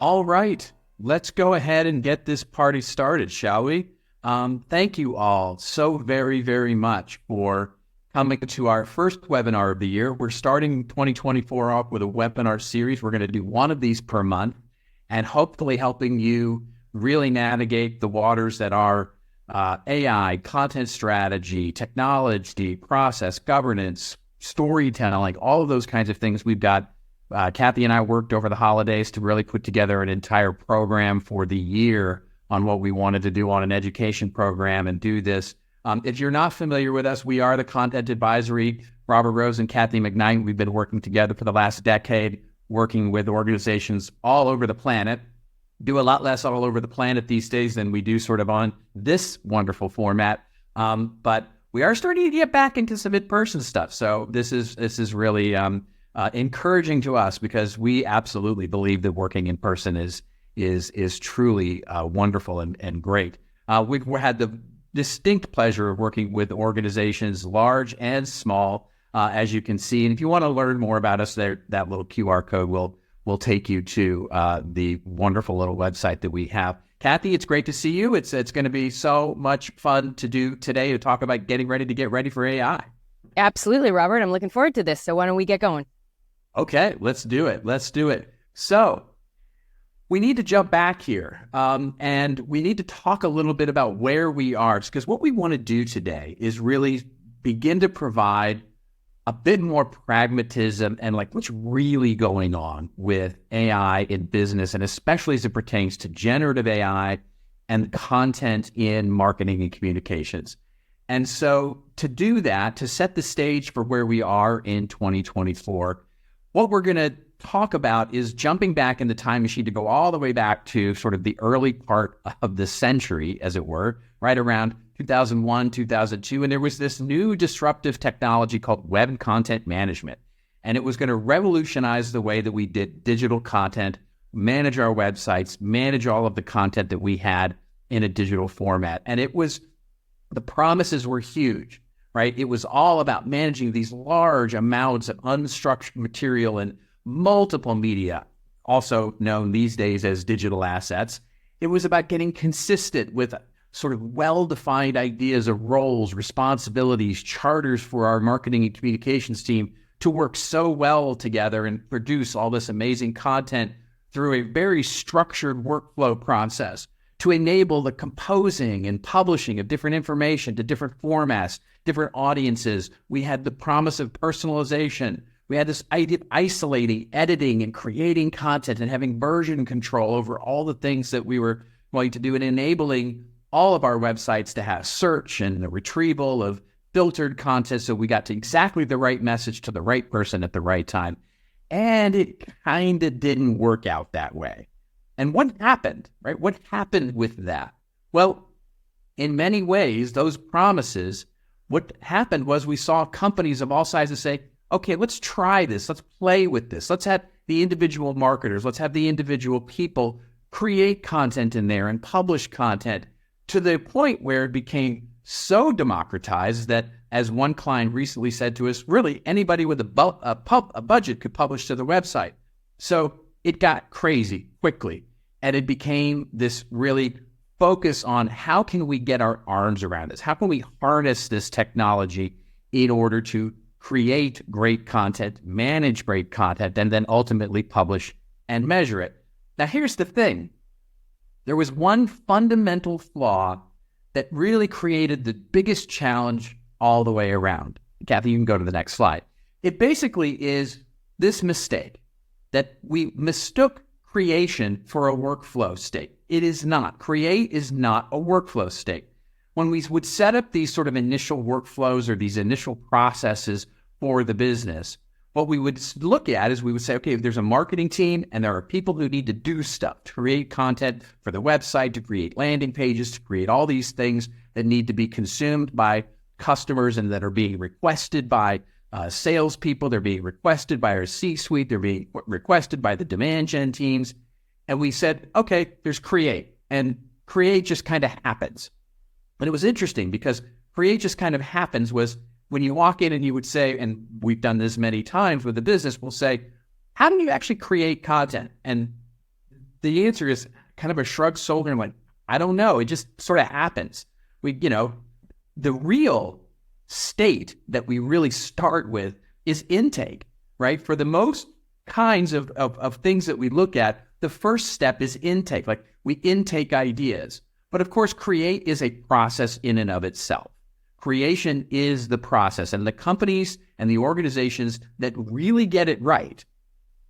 All right, let's go ahead and get this party started, shall we? Thank you all so very, very much for coming to our first webinar of the year. We're starting 2024 off with a webinar series. We're going to do one of these per month and hopefully helping you really navigate the waters that are AI, content strategy, technology, process, governance, storytelling, all of those kinds of things. We've got Kathy and I worked over the holidays to really put together an entire program for the year on what we wanted to do on an education program and do this. If you're not familiar with us, we are the Content Advisory. Robert Rose and Kathy McKnight, we've been working together for the last decade, working with organizations all over the planet. Do a lot less all over the planet these days than we do sort of on this wonderful format. But we are starting to get back into some in-person stuff. So this is really encouraging to us because we absolutely believe that working in person is truly wonderful and great. We've had the distinct pleasure of working with organizations large and small, as you can see. And if you want to learn more about us, there that little QR code will take you to the wonderful little website that we have. Kathy, it's great to see you. It's going to be so much fun to do today to talk about getting ready for AI. Absolutely, Robert. I'm looking forward to this. So why don't we get going? Okay, let's do it. So we need to jump back here and we need to talk a little bit about where we are, because what we want to do today is really begin to provide a bit more pragmatism and like what's really going on with AI in business, and especially as it pertains to generative AI and content in marketing and communications. And so to do that, to set the stage for where we are in 2024, what we're going to talk about is jumping back in the time machine to go all the way back to sort of the early part of the century, as it were, right around 2001, 2002. And there was this new disruptive technology called web content management. And it was going to revolutionize the way that we did digital content, manage our websites, manage all of the content that we had in a digital format. And the promises were huge. Right? It was all about managing these large amounts of unstructured material and multiple media, also known these days as digital assets. It was about getting consistent with sort of well-defined ideas of roles, responsibilities, charters for our marketing and communications team to work so well together and produce all this amazing content through a very structured workflow process to enable the composing and publishing of different information to different formats, different audiences. We had the promise of personalization. We had this idea of isolating, editing, and creating content and having version control over all the things that we were going to do, and enabling all of our websites to have search and the retrieval of filtered content so we got to exactly the right message to the right person at the right time. And it kind of didn't work out that way. And what happened, right? What happened with that? Well, in many ways, those promises, what happened was we saw companies of all sizes say, okay, let's try this. Let's play with this. Let's have the individual marketers, let's have the individual people create content in there and publish content to the point where it became so democratized that, as one client recently said to us, really anybody with a budget could publish to the website. So it got crazy quickly, and it became this really focus on how can we get our arms around this? How can we harness this technology in order to create great content, manage great content, and then ultimately publish and measure it? Now, here's the thing. There was one fundamental flaw that really created the biggest challenge all the way around. Kathy, you can go to the next slide. It basically is this mistake that we mistook creation for a workflow state. It is not. Create is not a workflow state. When we would set up these sort of initial workflows or these initial processes for the business, what we would look at is we would say, okay, there's a marketing team and there are people who need to do stuff, to create content for the website, to create landing pages, to create all these things that need to be consumed by customers and that are being requested by salespeople. They're being requested by our C-suite. They're being requested by the demand gen teams. And we said, okay, there's create, and create just kind of happens. And it was interesting because create just kind of happens was when you walk in and you would say, and we've done this many times with the business, we'll say, how do you actually create content? And the answer is kind of a shrug shoulder and like, I don't know. It just sort of happens. The real state that we really start with is intake, right? For the most kinds of things that we look at, the first step is intake. Like we intake ideas. But of course, create is a process in and of itself. Creation is the process. And the companies and the organizations that really get it right,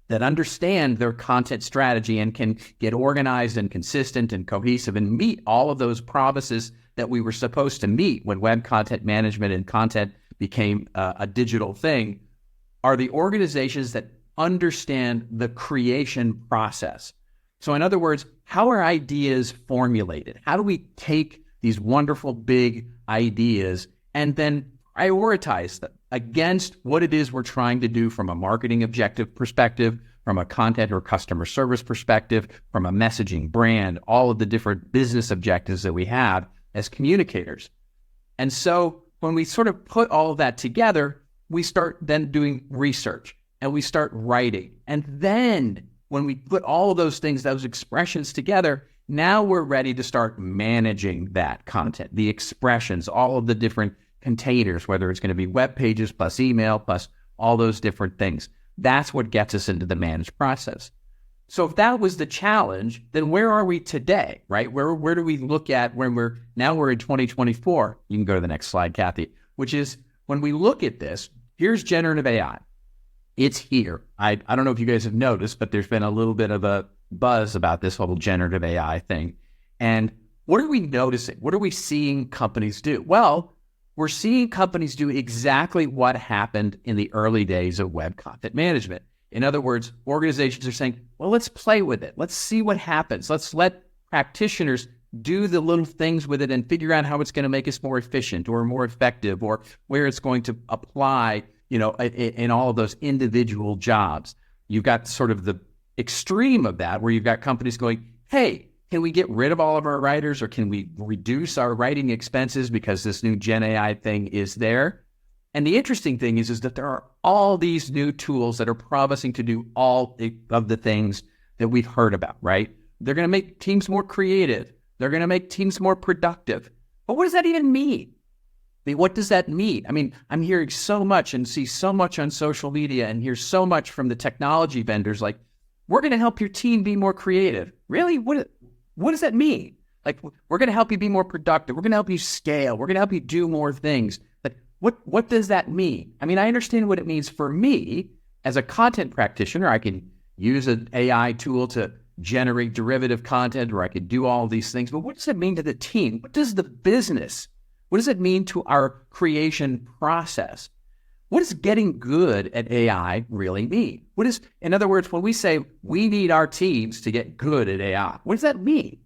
that understand their content strategy and can get organized and consistent and cohesive and meet all of those promises that we were supposed to meet when web content management and content became a digital thing, are the organizations that understand the creation process. So in other words, how are ideas formulated? How do we take these wonderful big ideas and then prioritize them against what it is we're trying to do from a marketing objective perspective, from a content or customer service perspective, from a messaging brand, all of the different business objectives that we have as communicators. And so when we sort of put all of that together, we start then doing research and we start writing. And then when we put all of those things, those expressions together, now we're ready to start managing that content, the expressions, all of the different containers, whether it's going to be web pages plus email plus all those different things. That's what gets us into the managed process. So if that was the challenge, then where are we today, right? Where do we look at when we're in 2024? You can go to the next slide, Kathy, which is when we look at this, here's generative AI. It's here. I don't know if you guys have noticed, but there's been a little bit of a buzz about this whole generative AI thing. And what are we noticing? What are we seeing companies do? Well, we're seeing companies do exactly what happened in the early days of web content management. In other words, organizations are saying, well, let's play with it. Let's see what happens. Let's let practitioners do the little things with it and figure out how it's going to make us more efficient or more effective or where it's going to apply, in all of those individual jobs. You've got sort of the extreme of that where you've got companies going, hey, can we get rid of all of our writers or can we reduce our writing expenses because this new Gen AI thing is there? And the interesting thing is that there are all these new tools that are promising to do all of the things that we've heard about, right? They're going to make teams more creative. They're going to make teams more productive. But what does that even mean? I mean, what does that mean? I mean, I'm hearing so much and see so much on social media and hear so much from the technology vendors like, we're going to help your team be more creative. Really? What does that mean? Like, we're going to help you be more productive. We're going to help you scale. We're going to help you do more things. Like, what does that mean? I mean, I understand what it means for me as a content practitioner. I can use an AI tool to generate derivative content, or I could do all these things. But what does it mean to the team? What does the business? What does it mean to our creation process? What does getting good at AI really mean? In other words, when we say we need our teams to get good at AI, what does that mean?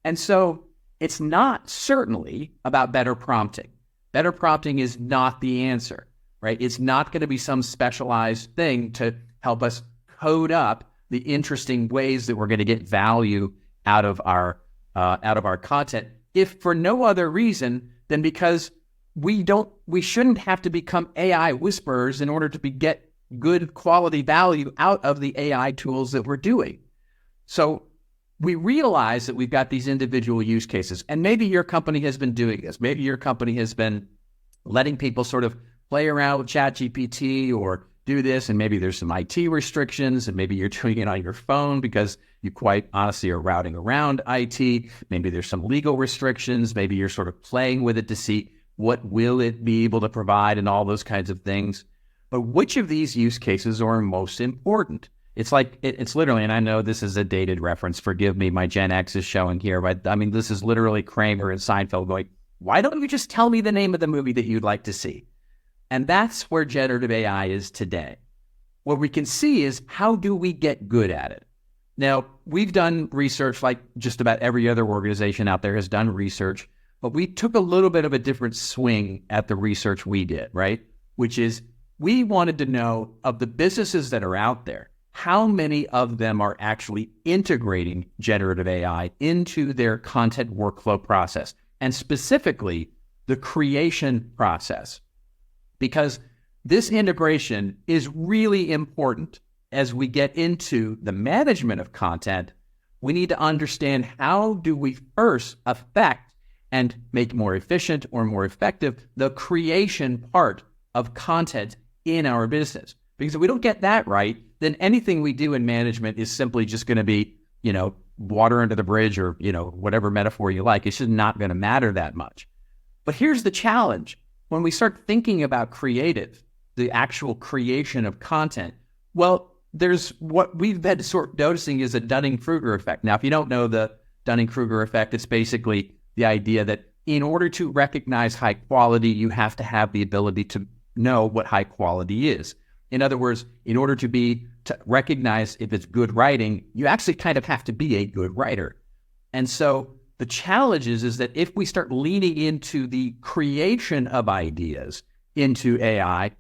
And so it's not certainly about better prompting. Better prompting is not the answer, right? It's not going to be some specialized thing to help us code up the interesting ways that we're going to get value out of our content, if for no other reason than because we shouldn't have to become AI whisperers in order to get good quality value out of the AI tools that we're doing. So we realize that we've got these individual use cases, and maybe your company has been doing this. Maybe your company has been letting people sort of play around with ChatGPT or do this, and maybe there's some IT restrictions, and maybe you're doing it on your phone because you quite honestly are routing around IT. Maybe there's some legal restrictions. Maybe you're sort of playing with it to see what will it be able to provide and all those kinds of things. But which of these use cases are most important? It's like, it's literally, and I know this is a dated reference, forgive me, my Gen X is showing here, but I mean, this is literally Kramer and Seinfeld going, why don't you just tell me the name of the movie that you'd like to see? And that's where generative AI is today. What we can see is, how do we get good at it? Now, we've done research like just about every other organization out there has done research, but we took a little bit of a different swing at the research we did, right? Which is, we wanted to know, of the businesses that are out there, how many of them are actually integrating generative AI into their content workflow process, and specifically the creation process. Because this integration is really important as we get into the management of content, we need to understand how do we first affect and make more efficient or more effective the creation part of content in our business. Because if we don't get that right, then anything we do in management is simply just going to be, water under the bridge or, whatever metaphor you like. It's just not going to matter that much. But here's the challenge. When we start thinking about creative, the actual creation of content, well, there's what we've been sort of noticing is a Dunning-Kruger effect. Now, if you don't know the Dunning-Kruger effect, it's basically the idea that in order to recognize high quality, you have to have the ability to know what high quality is. In other words, in order to recognize if it's good writing, you actually kind of have to be a good writer. And so the challenge is that if we start leaning into the creation of ideas into AI,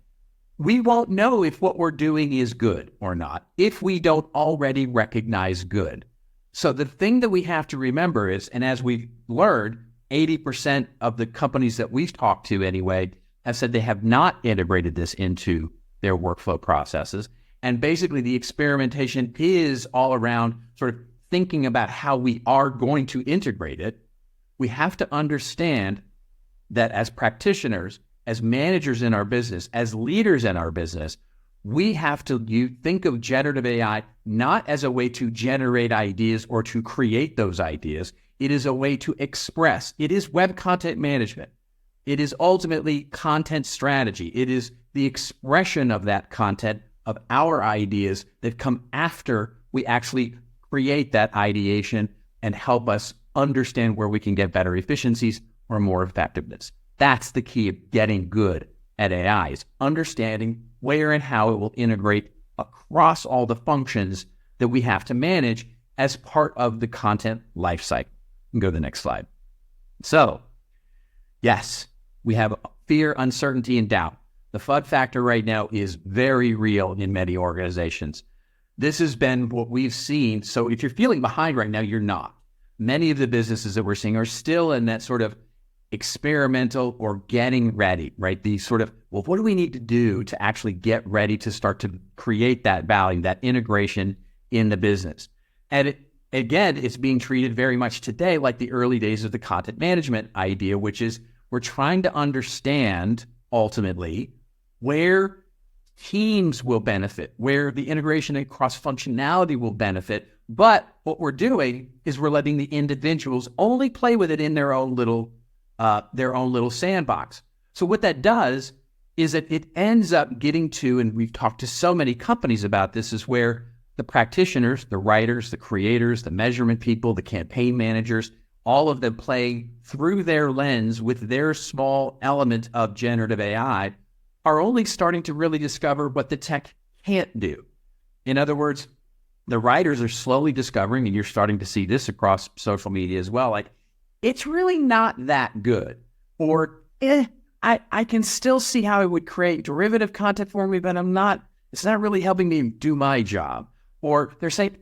we won't know if what we're doing is good or not if we don't already recognize good. So the thing that we have to remember is, and as we've learned, 80% of the companies that we've talked to anyway have said they have not integrated this into their workflow processes. And basically the experimentation is all around sort of thinking about how we are going to integrate it. We have to understand that as practitioners, as managers in our business, as leaders in our business, we have to think of generative AI not as a way to generate ideas or to create those ideas. It is a way to express. It is web content management. It is ultimately content strategy. It is the expression of that content, of our ideas that come after we actually create that ideation and help us understand where we can get better efficiencies or more effectiveness. That's the key of getting good at AI, is understanding where and how it will integrate across all the functions that we have to manage as part of the content lifecycle. Go to the next slide. So, yes, we have fear, uncertainty, and doubt. The FUD factor right now is very real in many organizations. This has been what we've seen. So if you're feeling behind right now, you're not. Many of the businesses that we're seeing are still in that sort of experimental or getting ready, right? The sort of, well, what do we need to do to actually get ready to start to create that value, that integration in the business? And it's being treated very much today like the early days of the content management idea, which is we're trying to understand ultimately where teams will benefit, where the integration and cross-functionality will benefit. But what we're doing is we're letting the individuals only play with it in their own little sandbox. So what that does is that it ends up getting to, and we've talked to so many companies about this, is where the practitioners, the writers, the creators, the measurement people, the campaign managers, all of them playing through their lens with their small element of generative AI are only starting to really discover what the tech can't do. In other words, the writers are slowly discovering, and you're starting to see this across social media as well, like, it's really not that good. Or, I can still see how it would create derivative content for me, but it's not really helping me do my job. Or they're saying,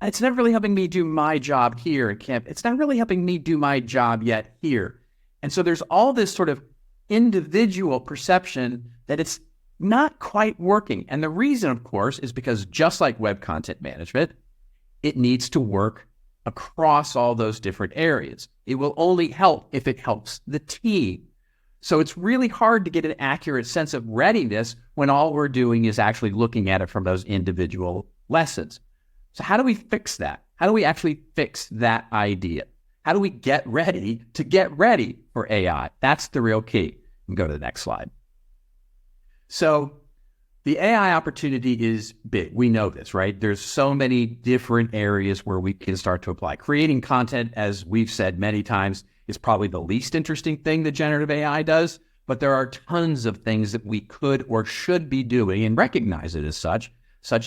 it's not really helping me do my job here at camp. It's not really helping me do my job yet here. And so there's all this sort of individual perception that it's not quite working. And the reason, of course, is because just like web content management, it needs to work across all those different areas. It will only help if it helps the team. So it's really hard to get an accurate sense of readiness when all we're doing is actually looking at it from those individual lessons. So how do we fix that? How do we actually fix that idea? How do we get ready for AI? That's the real key. And go to the next slide. So the AI opportunity is big. We know this, right? There's so many different areas where we can start to apply. Creating content, as we've said many times, is probably the least interesting thing that generative AI does, but there are tons of things that we could or should be doing and recognize it as such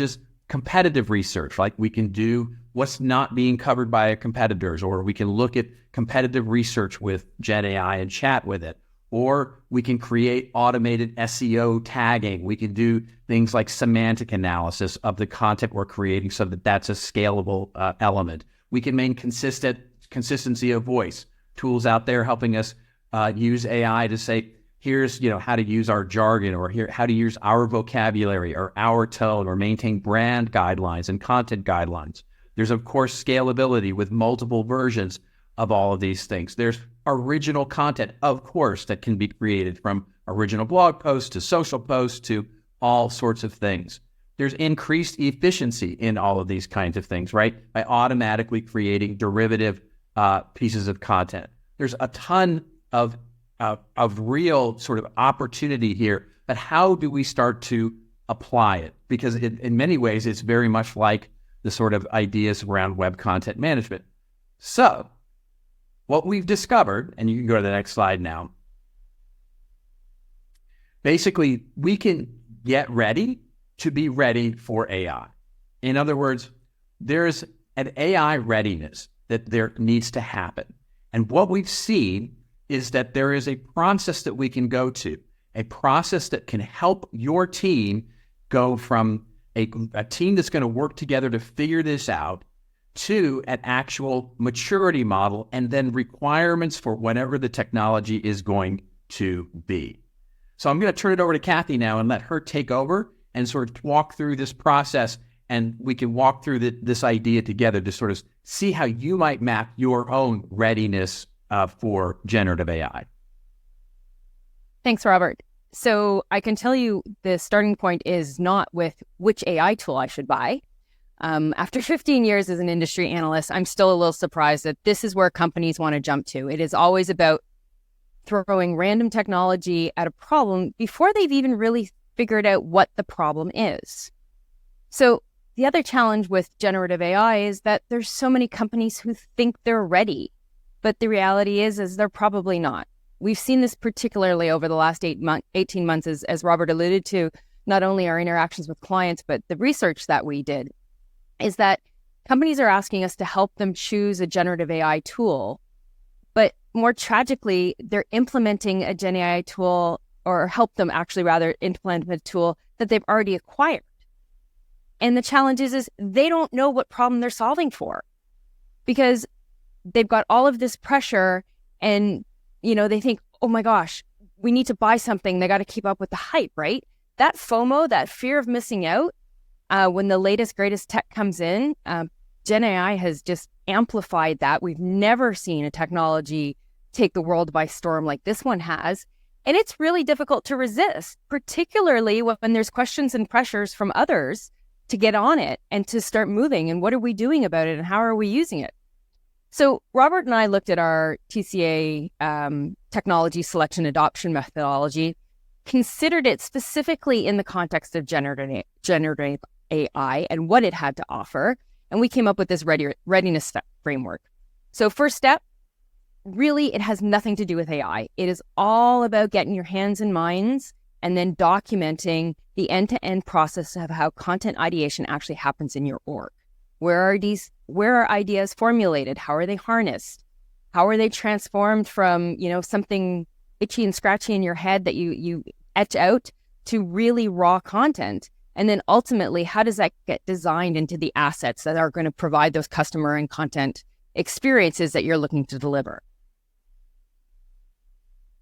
as competitive research. Like we can do what's not being covered by competitors, or we can look at competitive research with Gen AI and chat with it. Or we can create automated SEO tagging. We can do things like semantic analysis of the content we're creating so that that's a scalable element. We can maintain consistency of voice. Tools out there helping us use AI to say, here's how to use our jargon, or here how to use our vocabulary or our tone, or maintain brand guidelines and content guidelines. There's, of course, scalability with multiple versions of all of these things. There's original content, of course, that can be created, from original blog posts to social posts to all sorts of things. There's increased efficiency in all of these kinds of things, right? By automatically creating derivative pieces of content. There's a ton of real sort of opportunity here, but how do we start to apply it? Because in many ways, it's very much like the sort of ideas around web content management. So what we've discovered, and you can go to the next slide now, basically we can get ready to be ready for AI. In other words, there's an AI readiness that there needs to happen. And what we've seen is that there is a process that we can go to, a process that can help your team go from a team that's going to work together to figure this out to an actual maturity model and then requirements for whatever the technology is going to be. So I'm going to turn it over to Kathy now and let her take over and sort of walk through this process, and we can walk through this idea together to sort of see how you might map your own readiness for generative AI. Thanks, Robert. So I can tell you the starting point is not with which AI tool I should buy. After 15 years as an industry analyst, I'm still a little surprised that this is where companies want to jump to. It is always about throwing random technology at a problem before they've even really figured out what the problem is. So the other challenge with generative AI is that there's so many companies who think they're ready, but the reality is they're probably not. We've seen this particularly over the last 18 months, as Robert alluded to, not only our interactions with clients, but the research that we did, is that companies are asking us to help them choose a generative AI tool. But more tragically, they're implementing a Gen AI tool, or help them actually rather implement a tool that they've already acquired. And the challenge is they don't know what problem they're solving for, because they've got all of this pressure and, they think, oh my gosh, we need to buy something. They got to keep up with the hype, right? That FOMO, that fear of missing out, when the latest, greatest tech comes in, Gen AI has just amplified that. We've never seen a technology take the world by storm like this one has. And it's really difficult to resist, particularly when there's questions and pressures from others to get on it and to start moving. And what are we doing about it? And how are we using it? So Robert and I looked at our TCA technology selection adoption methodology, considered it specifically in the context of generative AI and what it had to offer. And we came up with this readiness framework. So first step, really, it has nothing to do with AI. It is all about getting your hands and minds and then documenting the end-to-end process of how content ideation actually happens in your org. Where are ideas formulated? How are they harnessed? How are they transformed from, something itchy and scratchy in your head that you etch out to really raw content? And then ultimately, how does that get designed into the assets that are going to provide those customer and content experiences that you're looking to deliver?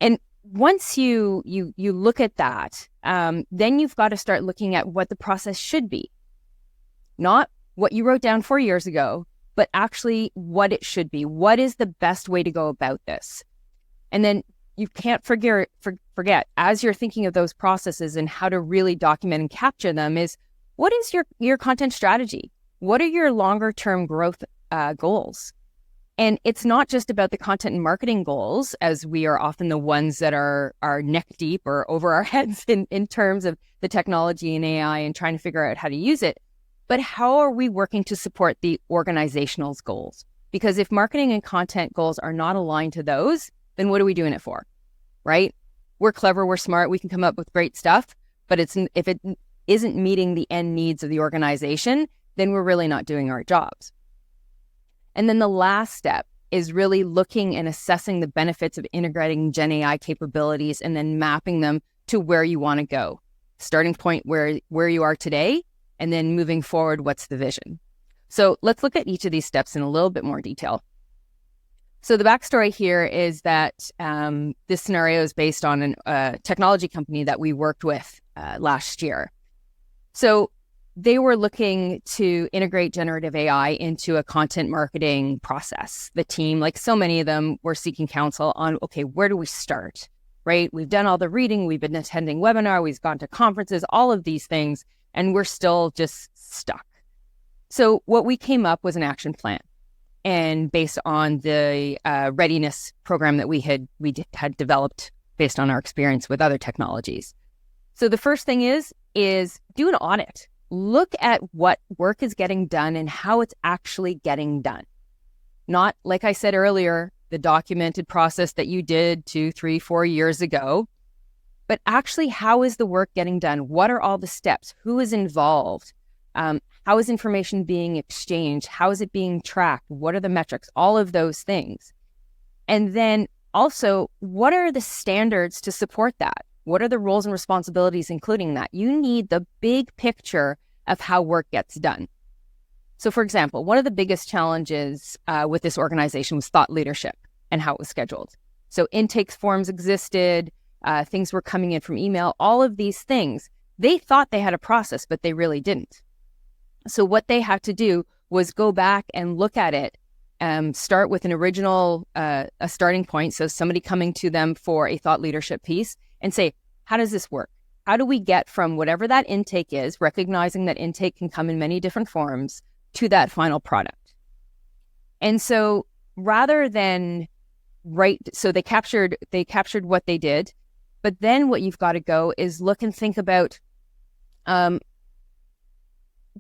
And once you look at that, then you've got to start looking at what the process should be. Not what you wrote down 4 years ago, but actually what it should be. What is the best way to go about this? And then you can't forget as you're thinking of those processes and how to really document and capture them, is what is your content strategy? What are your longer term growth goals? And it's not just about the content and marketing goals, as we are often the ones that are neck deep or over our heads in terms of the technology and AI and trying to figure out how to use it. But how are we working to support the organizational's goals? Because if marketing and content goals are not aligned to those, then what are we doing it for, right? We're clever, we're smart, we can come up with great stuff, but if it isn't meeting the end needs of the organization, then we're really not doing our jobs. And then the last step is really looking and assessing the benefits of integrating Gen AI capabilities and then mapping them to where you want to go. Starting point where you are today, and then moving forward, what's the vision? So let's look at each of these steps in a little bit more detail. So the backstory here is that this scenario is based on a technology company that we worked with last year. So they were looking to integrate generative AI into a content marketing process. The team, like so many of them, were seeking counsel on, okay, where do we start, right? We've done all the reading, we've been attending webinar, we've gone to conferences, all of these things, and we're still just stuck. So what we came up was an action plan. And based on the readiness program that we had developed based on our experience with other technologies. So the first thing is do an audit. Look at what work is getting done and how it's actually getting done. Not, like I said earlier, the documented process that you did 2, 3, 4 years ago, but actually how is the work getting done? What are all the steps? Who is involved? How is information being exchanged? How is it being tracked? What are the metrics? All of those things. And then also, what are the standards to support that? What are the roles and responsibilities including that? You need the big picture of how work gets done. So for example, one of the biggest challenges with this organization was thought leadership and how it was scheduled. So intake forms existed, things were coming in from email, all of these things. They thought they had a process, but they really didn't. So what they had to do was go back and look at it, start with an original, a starting point. So somebody coming to them for a thought leadership piece and say, how does this work? How do we get from whatever that intake is, recognizing that intake can come in many different forms, to that final product? And so rather than so they captured what they did, but then what you've got to go is look and think about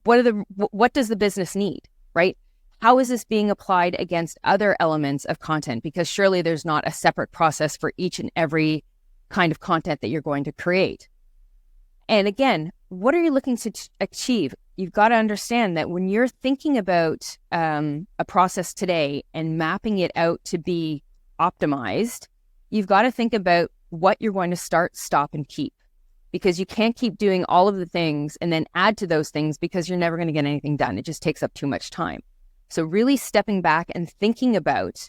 what does the business need, right? How is this being applied against other elements of content? Because surely there's not a separate process for each and every kind of content that you're going to create. And again, what are you looking to achieve? You've got to understand that when you're thinking about a process today and mapping it out to be optimized, you've got to think about what you're going to start, stop, and keep. Because you can't keep doing all of the things and then add to those things, because you're never going to get anything done. It just takes up too much time. So really stepping back and thinking about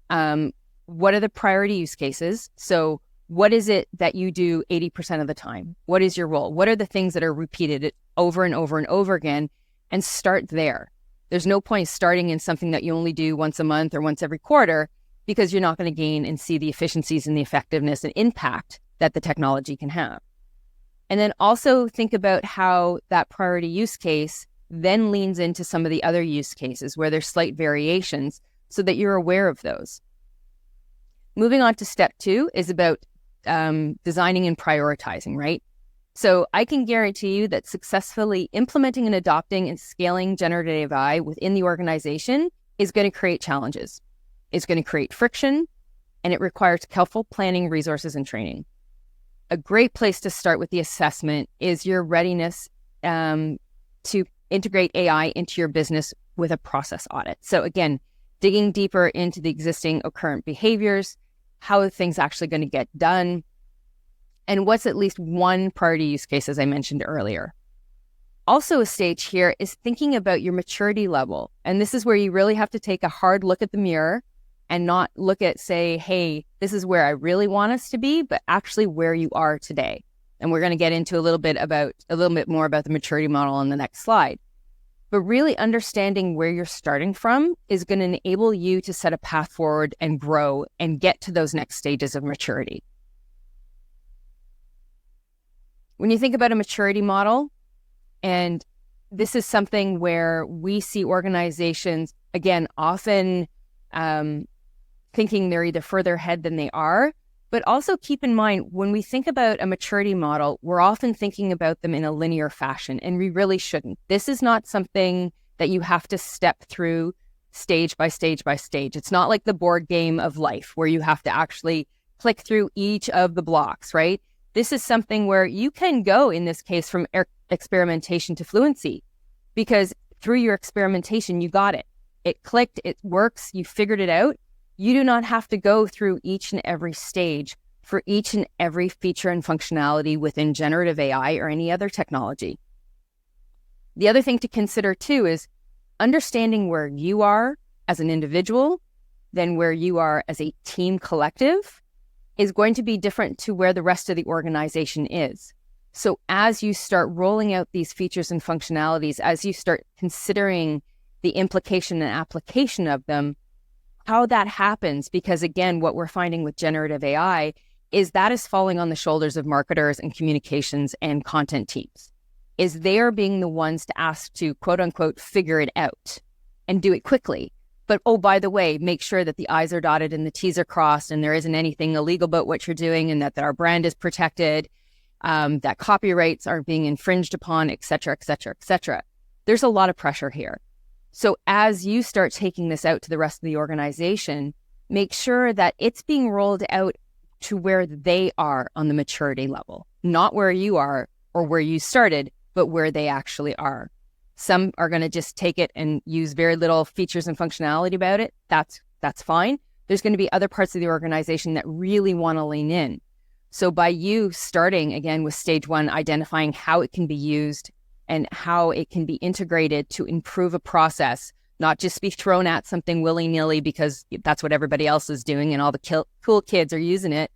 what are the priority use cases? So what is it that you do 80% of the time? What is your role? What are the things that are repeated over and over and over again? And start there. There's no point starting in something that you only do once a month or once every quarter, because you're not going to gain and see the efficiencies and the effectiveness and impact that the technology can have. And then also think about how that priority use case then leans into some of the other use cases where there's slight variations, so that you're aware of those. Moving on to step 2 is about designing and prioritizing, right? So I can guarantee you that successfully implementing and adopting and scaling generative AI within the organization is going to create challenges. It's going to create friction, and it requires careful planning, resources, and training. A great place to start with the assessment is your readiness to integrate AI into your business with a process audit. So again, digging deeper into the existing or current behaviors, how are things actually going to get done, and what's at least one priority use case, as I mentioned earlier. Also a stage here is thinking about your maturity level. And this is where you really have to take a hard look at the mirror and not look at, say, hey, this is where I really want us to be, but actually where you are today. And we're going to get into a little bit more about the maturity model on the next slide. But really understanding where you're starting from is going to enable you to set a path forward and grow and get to those next stages of maturity. When you think about a maturity model, and this is something where we see organizations, again, often thinking they're either further ahead than they are, but also keep in mind, when we think about a maturity model, we're often thinking about them in a linear fashion, and we really shouldn't. This is not something that you have to step through stage by stage by stage. It's not like the board game of life where you have to actually click through each of the blocks, right? This is something where you can go, in this case, from experimentation to fluency, because through your experimentation, you got it. It clicked, it works, you figured it out. You do not have to go through each and every stage for each and every feature and functionality within generative AI or any other technology. The other thing to consider too is understanding where you are as an individual, then where you are as a team collective is going to be different to where the rest of the organization is. So as you start rolling out these features and functionalities, as you start considering the implication and application of them, how that happens, because again, what we're finding with generative AI is that is falling on the shoulders of marketers and communications and content teams, is they are being the ones to ask to quote unquote figure it out and do it quickly. But oh, by the way, make sure that the I's are dotted and the T's are crossed and there isn't anything illegal about what you're doing and that our brand is protected, that copyrights aren't being infringed upon, et cetera, et cetera, et cetera. There's a lot of pressure here. So as you start taking this out to the rest of the organization, make sure that it's being rolled out to where they are on the maturity level, not where you are or where you started, but where they actually are. Some are going to just take it and use very little features and functionality about it. That's fine. There's going to be other parts of the organization that really want to lean in. So by you starting again with stage one, identifying how it can be used and how it can be integrated to improve a process, not just be thrown at something willy-nilly because that's what everybody else is doing and all the cool kids are using it,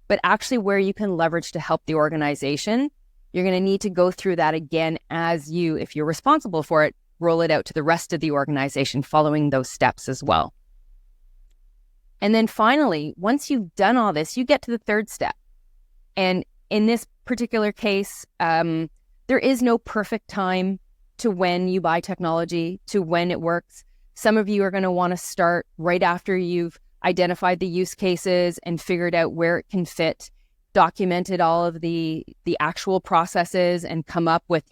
but actually where you can leverage to help the organization. You're going to need to go through that again as you, if you're responsible for it, roll it out to the rest of the organization following those steps as well. And then finally, once you've done all this, you get to the third step. And in this particular case, there is no perfect time to when you buy technology, to when it works. Some of you are going to want to start right after you've identified the use cases and figured out where it can fit, documented all of the actual processes and come up with,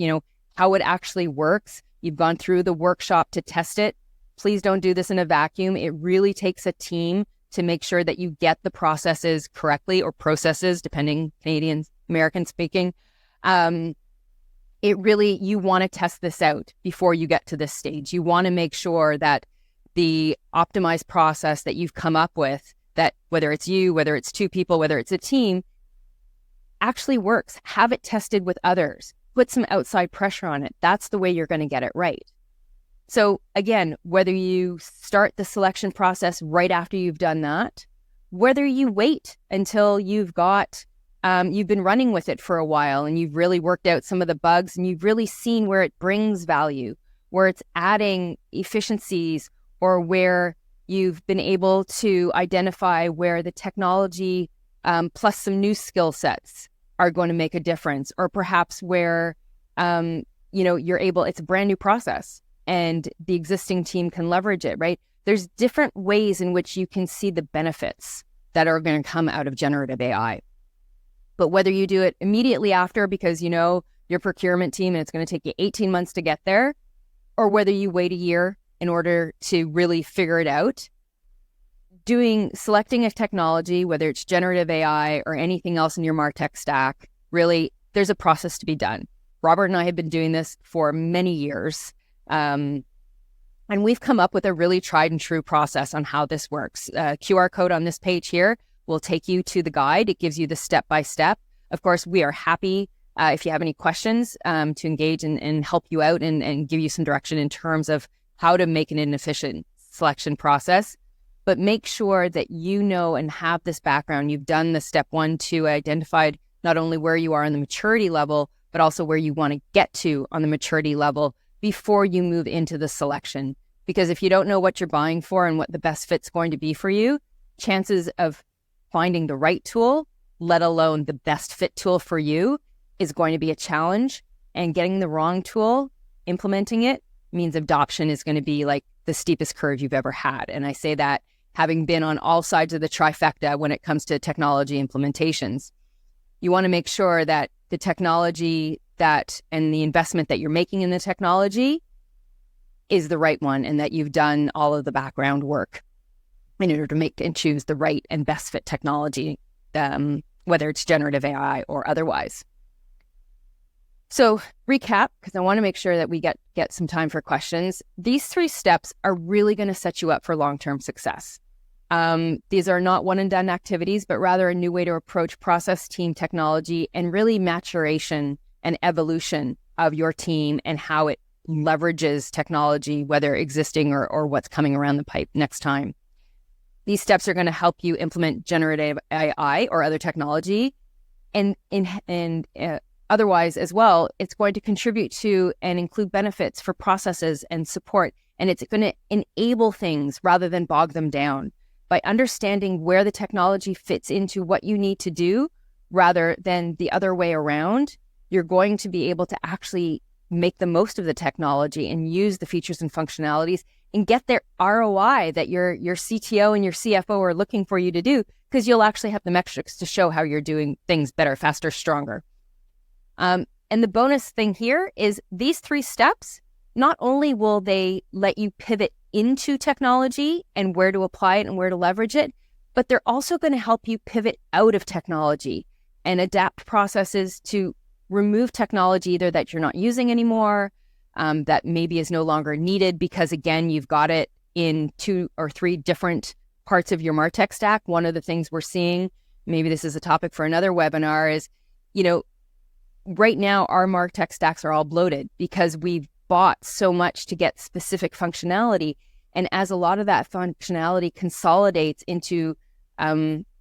how it actually works. You've gone through the workshop to test it. Please don't do this in a vacuum. It really takes a team to make sure that you get the processes correctly, or processes, depending, Canadian, American speaking. You want to test this out before you get to this stage. You want to make sure that the optimized process that you've come up with, that whether it's you, whether it's two people, whether it's a team, actually works. Have it tested with others. Put some outside pressure on it. That's the way you're going to get it right. So again, whether you start the selection process right after you've done that, whether you wait until you've been running with it for a while and you've really worked out some of the bugs and you've really seen where it brings value, where it's adding efficiencies, or where you've been able to identify where the technology plus some new skill sets are going to make a difference, or perhaps where, you're able, it's a brand new process and the existing team can leverage it, right? There's different ways in which you can see the benefits that are going to come out of generative AI. But whether you do it immediately after because your procurement team and it's going to take you 18 months to get there, or whether you wait a year in order to really figure it out, selecting a technology, whether it's generative AI or anything else in your MarTech stack, really, there's a process to be done. Robert and I have been doing this for many years. And we've come up with a really tried and true process on how this works. QR code on this page here will take you to the guide. It gives you the step-by-step. Of course, we are happy if you have any questions to engage and help you out and give you some direction in terms of how to make an efficient selection process. But make sure that you know and have this background. You've done the step 1, 2, identified not only where you are on the maturity level, but also where you want to get to on the maturity level before you move into the selection. Because if you don't know what you're buying for and what the best fit's going to be for you, chances of finding the right tool, let alone the best fit tool for you, is going to be a challenge. And getting the wrong tool, implementing it, means adoption is going to be like the steepest curve you've ever had. And I say that having been on all sides of the trifecta when it comes to technology implementations. You want to make sure that the technology and the investment that you're making in the technology is the right one, and that you've done all of the background work in order to make and choose the right and best fit technology, whether it's generative AI or otherwise. So recap, because I want to make sure that we get some time for questions. These 3 steps are really going to set you up for long-term success. These are not one and done activities, but rather a new way to approach process, team, technology, and really maturation and evolution of your team and how it leverages technology, whether existing or what's coming around the pipe next time. These steps are going to help you implement generative AI or other technology and otherwise as well, it's going to contribute to and include benefits for processes and support. And it's going to enable things rather than bog them down. By understanding where the technology fits into what you need to do rather than the other way around, you're going to be able to actually make the most of the technology and use the features and functionalities and get their ROI that your CTO and your CFO are looking for you to do, because you'll actually have the metrics to show how you're doing things better, faster, stronger. And the bonus thing here is these 3 steps, not only will they let you pivot into technology and where to apply it and where to leverage it, but they're also going to help you pivot out of technology and adapt processes to remove technology either that you're not using anymore, that maybe is no longer needed because, again, you've got it in 2 or 3 different parts of your MarTech stack. One of the things we're seeing, maybe this is a topic for another webinar, is, right now our MarTech stacks are all bloated because we've bought so much to get specific functionality. And as a lot of that functionality consolidates into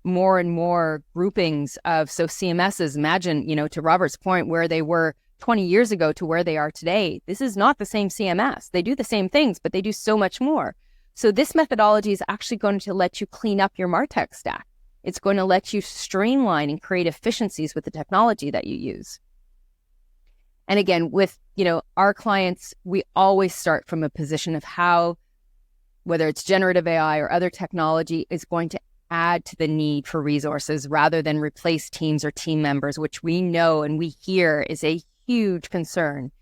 more and more groupings of, so CMSs, imagine, to Robert's point, where they were 20 years ago to where they are today. This is not the same CMS. They do the same things, but they do so much more. So this methodology is actually going to let you clean up your MarTech stack. It's going to let you streamline and create efficiencies with the technology that you use. And again, with, our clients, we always start from a position of how, whether it's generative AI or other technology, is going to add to the need for resources rather than replace teams or team members, which we know and we hear is a huge concern.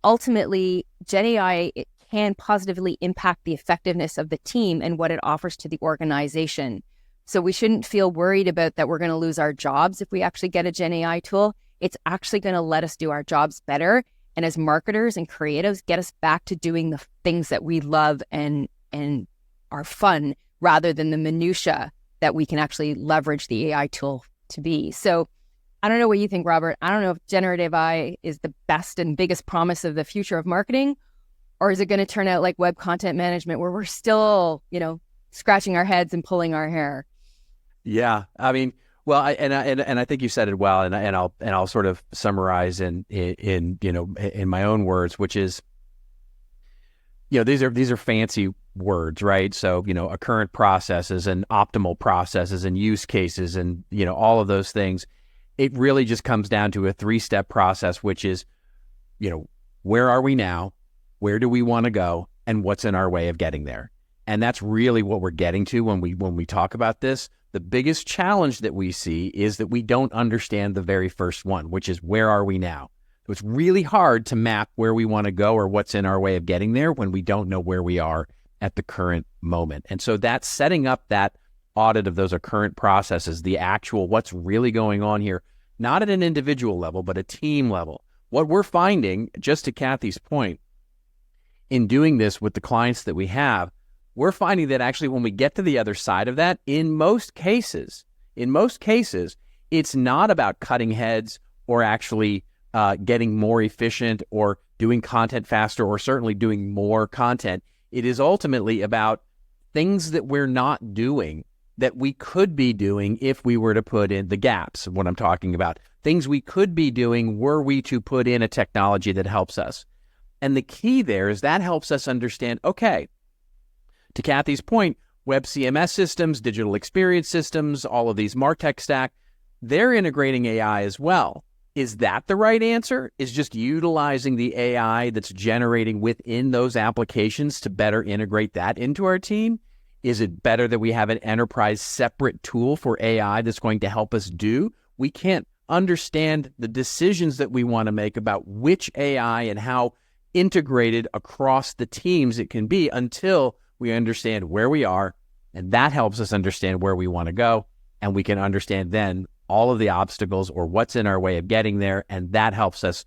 Ultimately, Gen AI, it can positively impact the effectiveness of the team and what it offers to the organization. So we shouldn't feel worried about that we're going to lose our jobs if we actually get a Gen AI tool. It's actually going to let us do our jobs better. And as marketers and creatives, get us back to doing the things that we love and are fun, rather than the minutia that we can actually leverage the AI tool to be. So I don't know what you think, Robert. I don't know if generative AI is the best and biggest promise of the future of marketing, or is it going to turn out like web content management, where we're still, scratching our heads and pulling our hair? Yeah, I mean, well, I think you said it well, and I'll sort of summarize in my own words, which is, these are fancy words, right? So, current processes and optimal processes and use cases and, all of those things. It really just comes down to a 3-step process, which is, where are we now? Where do we want to go? And what's in our way of getting there? And that's really what we're getting to when we talk about this. The biggest challenge that we see is that we don't understand the very first one, which is, where are we now? So it's really hard to map where we want to go or what's in our way of getting there when we don't know where we are at the current moment. And so that's setting up that audit of those current processes, the actual what's really going on here, not at an individual level, but a team level. What we're finding, just to Kathy's point, in doing this with the clients that we have, we're finding that actually when we get to the other side of that, in most cases, it's not about cutting heads or actually getting more efficient or doing content faster or certainly doing more content. It is ultimately about things that we're not doing that we could be doing if we were to put in the gaps, what I'm talking about. Things we could be doing were we to put in a technology that helps us. And the key there is that helps us understand, okay, to Kathy's point, web CMS systems, digital experience systems, all of these MarTech stack, they're integrating AI as well. Is that the right answer? Is just utilizing the AI that's generating within those applications to better integrate that into our team? Is it better that we have an enterprise separate tool for AI that's going to help us do? We can't understand the decisions that we want to make about which AI and how integrated across the teams it can be until we understand where we are, and that helps us understand where we want to go, and we can understand then all of the obstacles or what's in our way of getting there, and that helps us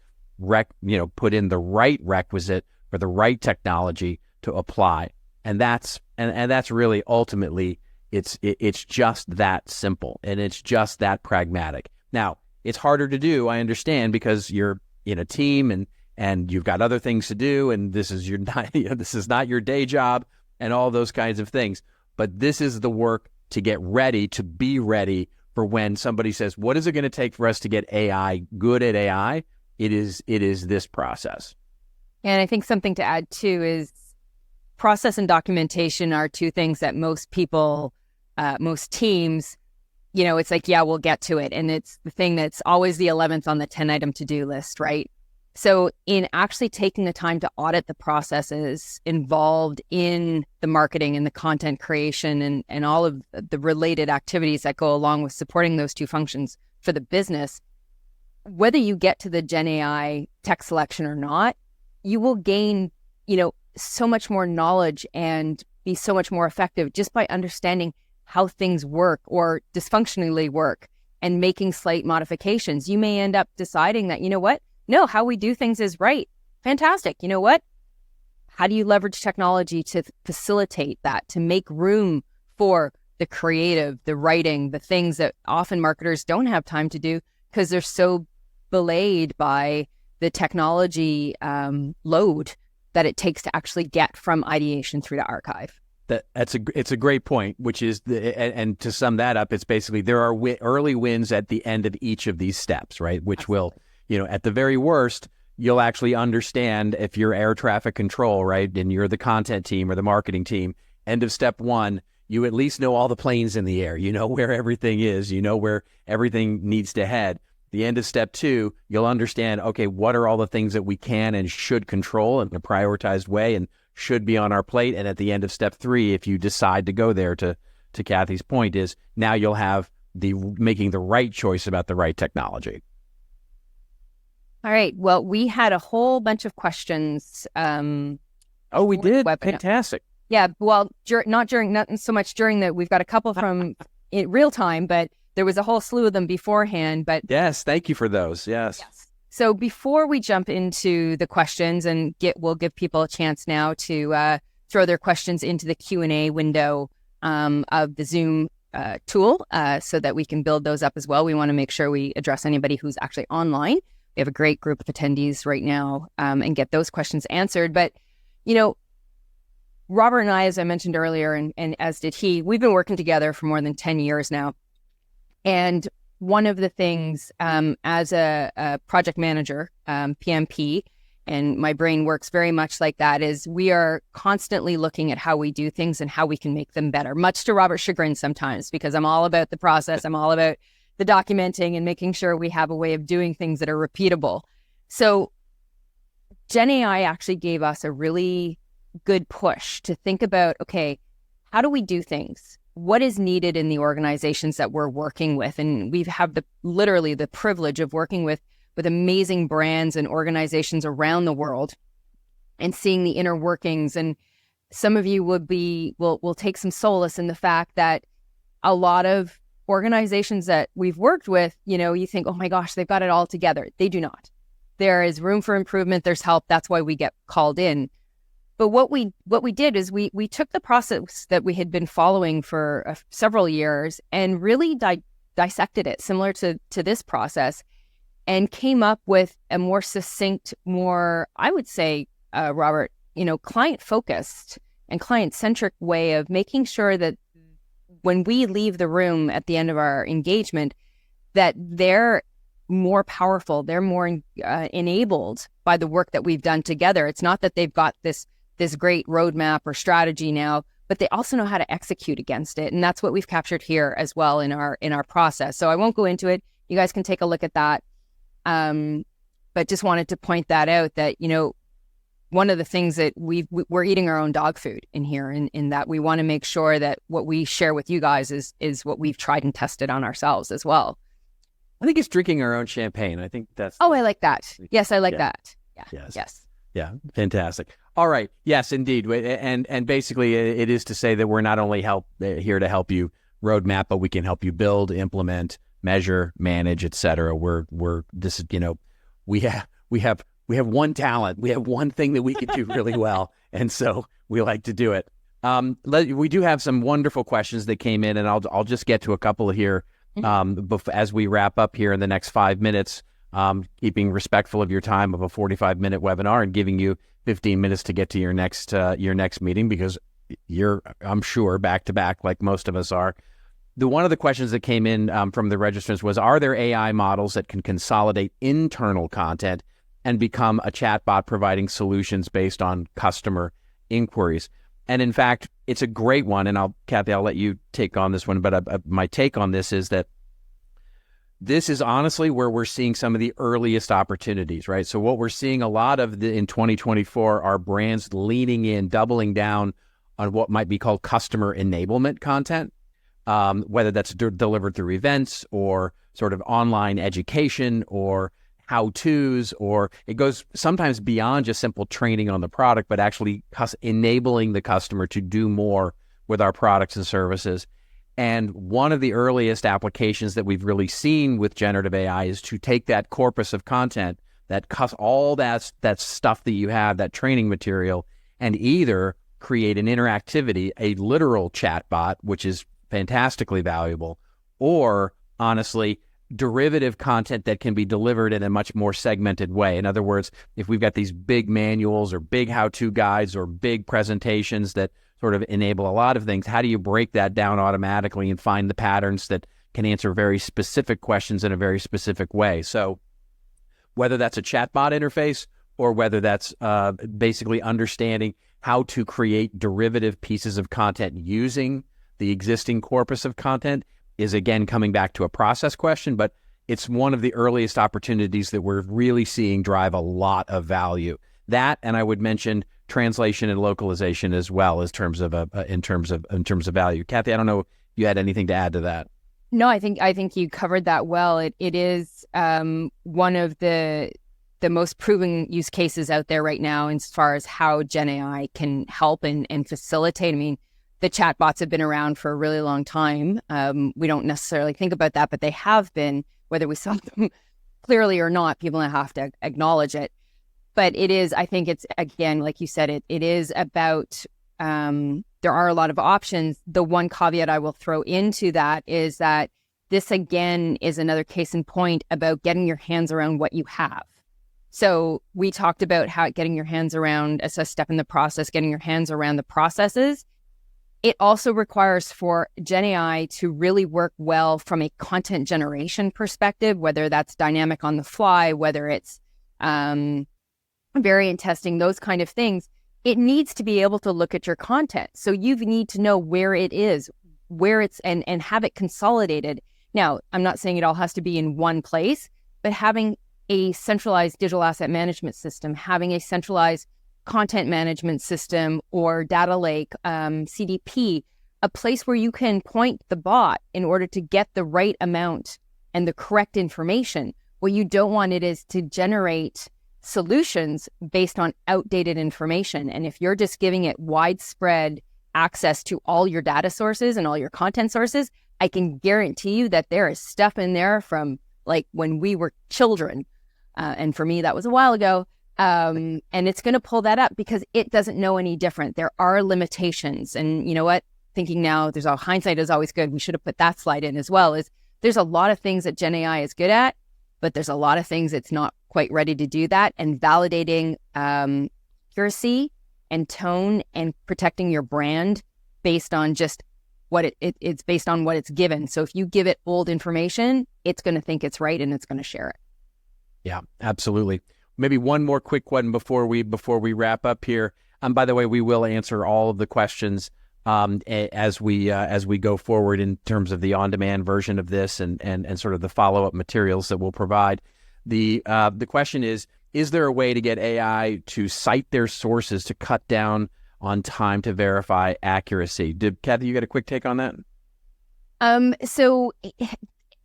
put in the right requisite for the right technology to apply. And that's really ultimately it's just that simple, and it's just that pragmatic. Now, it's harder to do, I understand, because you're in a team and you've got other things to do, and this is this is not your day job, and all those kinds of things. But this is the work to get ready, to be ready for when somebody says, what is it going to take for us to get AI good at AI? It is this process. And I think something to add too is process and documentation are two things that most people, most teams, it's like, yeah, we'll get to it. And it's the thing that's always the 11th on the 10-item to-do list, right? So in actually taking the time to audit the processes involved in the marketing and the content creation and all of the related activities that go along with supporting those two functions for the business, whether you get to the Gen AI tech selection or not, you will gain, so much more knowledge and be so much more effective just by understanding how things work or dysfunctionally work and making slight modifications. You may end up deciding that, no, how we do things is right. Fantastic. You know what? How do you leverage technology to facilitate that, to make room for the creative, the writing, the things that often marketers don't have time to do because they're so belayed by the technology load that it takes to actually get from ideation through to archive. It's a great point, which is and to sum that up, it's basically there are early wins at the end of each of these steps, right? Which Absolutely. Will, at the very worst, you'll actually understand if you're air traffic control, right? And you're the content team or the marketing team. End of step one, you at least know all the planes in the air. You know where everything is. You know where everything needs to head. The end of step two, you'll understand, okay, what are all the things that we can and should control in a prioritized way and should be on our plate. And at the end of step three, if you decide to go there, to Kathy's point, is now you'll have making the right choice about the right technology. All right. Well, we had a whole bunch of questions. We did? Fantastic. Yeah. Well, not so much during we've got a couple from in real time, but there was a whole slew of them beforehand. But yes, thank you for those. Yes. So before we jump into the questions and we'll give people a chance now to throw their questions into the Q&A window of the Zoom tool so that we can build those up as well. We want to make sure we address anybody who's actually online. We have a great group of attendees right now and get those questions answered. But, Robert and I, as I mentioned earlier, and as did he, we've been working together for more than 10 years now. And one of the things as a project manager, PMP, and my brain works very much like that, is we are constantly looking at how we do things and how we can make them better, much to Robert's chagrin sometimes, because I'm all about the process. I'm all about the documenting and making sure we have a way of doing things that are repeatable. So Gen AI actually gave us a really good push to think about, okay, how do we do things? What is needed in the organizations that we're working with? And we have literally the privilege of working with amazing brands and organizations around the world and seeing the inner workings. And some of you will take some solace in the fact that a lot of organizations that we've worked with, you think, oh my gosh, they've got it all together. They do not. There is room for improvement. There's help. That's why we get called in. But what we did is we took the process that we had been following for several years and really dissected it, similar to this process, and came up with a more succinct, more, I would say, Robert, client-focused and client-centric way of making sure that when we leave the room at the end of our engagement, that they're more powerful, they're more enabled by the work that we've done together. It's not that they've got this great roadmap or strategy now, but they also know how to execute against it. And that's what we've captured here as well in our process. So I won't go into it. You guys can take a look at that. But just wanted to point that out that, one of the things that we're eating our own dog food in here, in that we want to make sure that what we share with you guys is what we've tried and tested on ourselves as well. I think it's drinking our own champagne. I think that's... Oh, I like that. Yes, I like that. Yeah. Yes. Yeah. Fantastic. All right. Yes, indeed. And basically it is to say that we're not only here to help you roadmap, but we can help you build, implement, measure, manage, et cetera. We have one talent. We have one thing that we can do really well. And so we like to do it. We do have some wonderful questions that came in, and I'll just get to a couple here as we wrap up here in the next 5 minutes, keeping respectful of your time of a 45-minute webinar and giving you 15 minutes to get to your next meeting, because you're, I'm sure, back to back like most of us are. one of the questions that came in from the registrants was, are there AI models that can consolidate internal content and become a chatbot providing solutions based on customer inquiries? And in fact, it's a great one. And Kathy, I'll let you take on this one. But my take on this is that this is honestly where we're seeing some of the earliest opportunities, right? So what we're seeing a lot of in 2024 are brands leaning in, doubling down on what might be called customer enablement content, whether that's delivered through events or sort of online education or how-tos, or it goes sometimes beyond just simple training on the product, but actually enabling the customer to do more with our products and services. And one of the earliest applications that we've really seen with generative AI is to take that corpus of content, all that stuff that you have, that training material, and either create an interactivity, a literal chatbot, which is fantastically valuable, or honestly, derivative content that can be delivered in a much more segmented way. In other words, if we've got these big manuals or big how-to guides or big presentations that sort of enable a lot of things, how do you break that down automatically and find the patterns that can answer very specific questions in a very specific way? So whether that's a chatbot interface or whether that's basically understanding how to create derivative pieces of content using the existing corpus of content is, again, coming back to a process question, but it's one of the earliest opportunities that we're really seeing drive a lot of value. That, and I would mention translation and localization as well as in terms of value. Kathy, I don't know if you had anything to add to that. No, I think you covered that well. It is one of the most proven use cases out there right now as far as how Gen AI can help and facilitate. I mean, the chatbots have been around for a really long time. We don't necessarily think about that, but they have been, whether we saw them clearly or not. People have to acknowledge it. But it is, I think it's, again, like you said, it is about, there are a lot of options. The one caveat I will throw into that is that this, again, is another case in point about getting your hands around what you have. So we talked about how getting your hands around as a step in the process, getting your hands around the processes. It also requires for Gen AI to really work well from a content generation perspective, whether that's dynamic on the fly, whether it's variant testing, those kind of things. It needs to be able to look at your content. So you need to know where it is, where it's, and have it consolidated. Now, I'm not saying it all has to be in one place, but having a centralized digital asset management system, having a centralized content management system or data lake, CDP, a place where you can point the bot in order to get the right amount and the correct information. What you don't want it is to generate solutions based on outdated information. And if you're just giving it widespread access to all your data sources and all your content sources, I can guarantee you that there is stuff in there from like when we were children. And for me, that was a while ago. And it's going to pull that up because it doesn't know any different. There are limitations. And you know what? Thinking now, hindsight is always good. We should have put that slide in as well. There's a lot of things that Gen AI is good at, but there's a lot of things it's not quite ready to do that. And validating accuracy and tone and protecting your brand based on just what it's based on what it's given. So if you give it old information, it's going to think it's right and it's going to share it. Yeah, absolutely. Maybe one more quick one before we wrap up here. By the way, we will answer all of the questions as we go forward in terms of the on-demand version of this and sort of the follow-up materials that we'll provide. The question is there a way to get AI to cite their sources to cut down on time to verify accuracy? Kathy, you got a quick take on that? So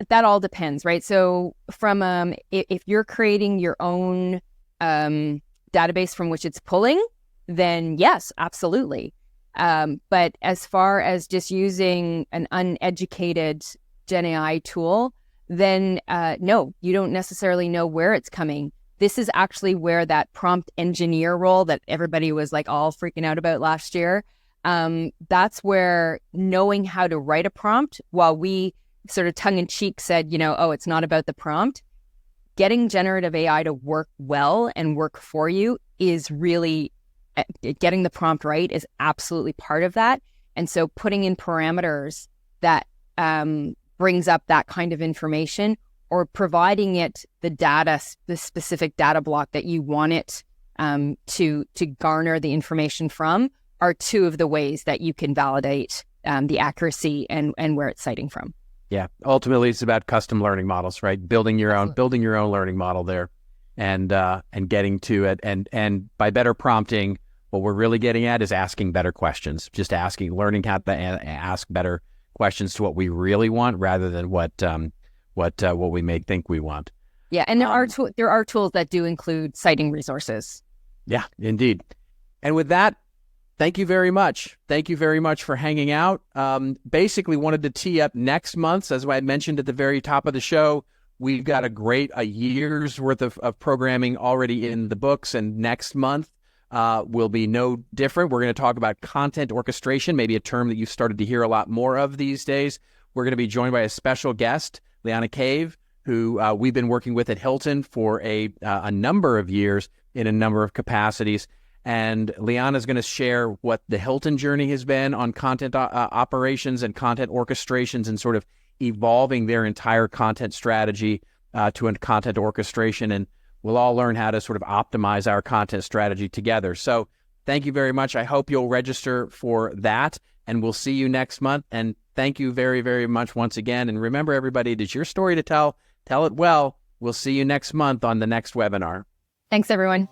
that all depends, right? So from if you're creating your own database from which it's pulling, then yes, absolutely. But as far as just using an uneducated Gen AI tool, then no, you don't necessarily know where it's coming. This is actually where that prompt engineer role that everybody was like all freaking out about last year, that's where knowing how to write a prompt, while we sort of tongue-in-cheek said, oh, it's not about the prompt, getting generative AI to work well and work for you is really, getting the prompt right is absolutely part of that. And so putting in parameters that brings up that kind of information, or providing it the specific data block that you want it to garner the information from, are two of the ways that you can validate the accuracy and where it's citing from. Yeah, ultimately it's about custom learning models, right? Building your own learning model there, and getting to it, and by better prompting, what we're really getting at is asking better questions. Just learning how to ask better questions to what we really want, rather than what we may think we want. Yeah, and there are tools that do include citing resources. Yeah, indeed. And with that, thank you very much. Thank you very much for hanging out. Basically wanted to tee up next month. As I mentioned at the very top of the show, we've got a year's worth of programming already in the books, and next month will be no different. We're going to talk about content orchestration, maybe a term that you've started to hear a lot more of these days. We're going to be joined by a special guest, Liana Cave, who we've been working with at Hilton for a number of years in a number of capacities. And Liana is going to share what the Hilton journey has been on content operations and content orchestrations, and sort of evolving their entire content strategy to a content orchestration. And we'll all learn how to sort of optimize our content strategy together. So thank you very much. I hope you'll register for that, and we'll see you next month. And thank you very, very much once again. And remember, everybody, it is your story to tell. Tell it well. We'll see you next month on the next webinar. Thanks, everyone.